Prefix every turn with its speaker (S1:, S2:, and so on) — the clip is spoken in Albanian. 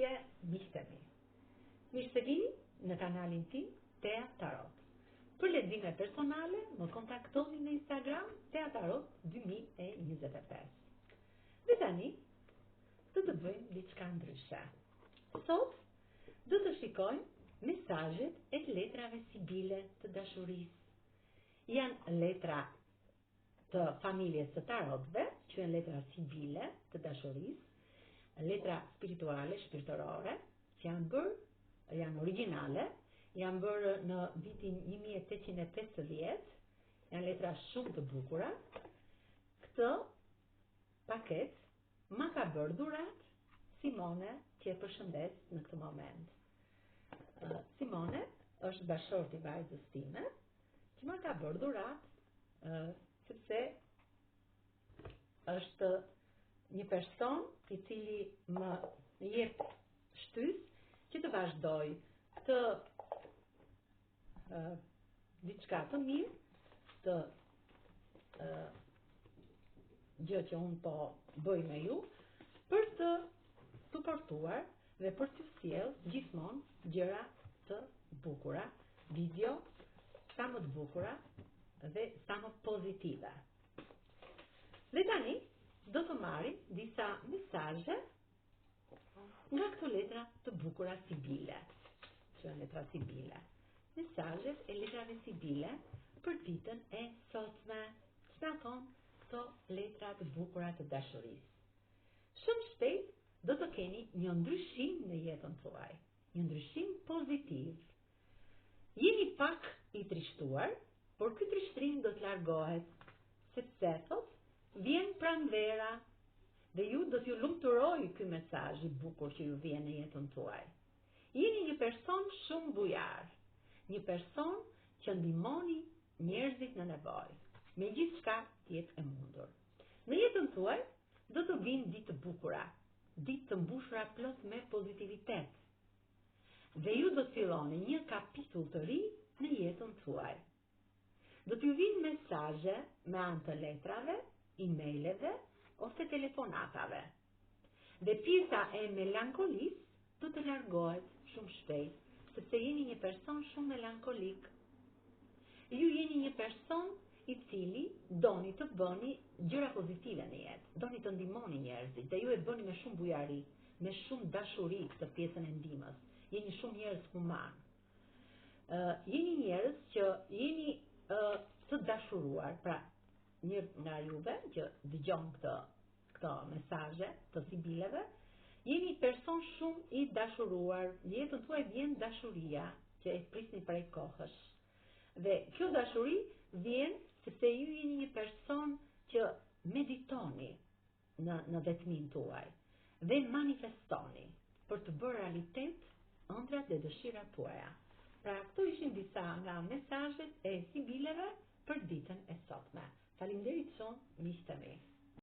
S1: Përshëndetje miqtë mi. Mirë se vini në kanalin tim Tea Tarot. Për lexime personale, më kontaktoni në Instagram Tea Tarot 2025. Dhe tani, do të bëjmë diçka ndryshe. Sot, do të shikojmë mesazhet e letrave sibile të dashurisë. Janë letra të familjes së tarotëve, që janë letra sibile të dashurisë, letra spirituale, shpirtërore, që janë originale, janë bërë në vitin 1850, janë letra shumë të bukura. Këtë paket ma ka bërë dhurat Simone, që e përshëndes në këtë moment. Simone është bashorti i vajzës time, që ma ka bërë dhurat sepse është një person i cili më jep shtys që të vazhdoj të diçka të mirë, të gjë që unë po bëj me ju, për të suportuar dhe për të sjellë gjithmonë gjëra të bukura, video sa më të bukura dhe sa më pozitive. Dhe tani do të marrim disa mesazhe nga këto letra të bukura sibile, që janë letra sibile. Mesazhet e letrave sibile për ditën e sotme, që na thonë këto letra të bukura të dashurisë. Shumë shpejt do të keni një ndryshim në jetën tuaj, një ndryshim pozitiv. Jeni pak i trishtuar, por ky trishtrim do të largohet, sepse thot vjen pranvera dhe ju do t'ju lumturoj ky mesazh i bukur që ju vjen në jetën tuaj. Jeni një person shumë bujar, një person që ndihmoni njerëzit në nevojë, me gjithçka jetë e mundur. Në jetën tuaj do të vinë ditë të bukura, ditë të mbushura plot me pozitivitet. Dhe ju do të filloni një kapitull të ri në jetën tuaj. Do t'ju vinë mesazhe me anë të letrave, emaileve ose telefonatave. Dhe pjesa e melankolisë do të largohet shumë shpejt, sepse jeni një person shumë melankolik. Ju jeni një person i cili doni të bëni gjëra pozitive në jetë, doni të ndihmoni njerëzit, dhe ju e bëni me shumë bujari, me shumë dashuri këtë pjesën e ndihmës. Jeni shumë njerëz human. Jeni njerëz që jeni të dashuruar, pra një nga juve që dëgjon këto mesazhe të sibileve, jeni person shumë i dashuruar, në jetën tuaj vjen dashuria që e prisni prej kohësh. Dhe kjo dashuri vjen sepse ju jeni një person që meditoni në vetmin tuaj dhe manifestoni për të bërë realitet ëndrat dhe dëshirat tuaja. Pra këto ishin disa nga mesazhet e sibileve për ditën e sotme. Faleminderit shumë miqtë mi.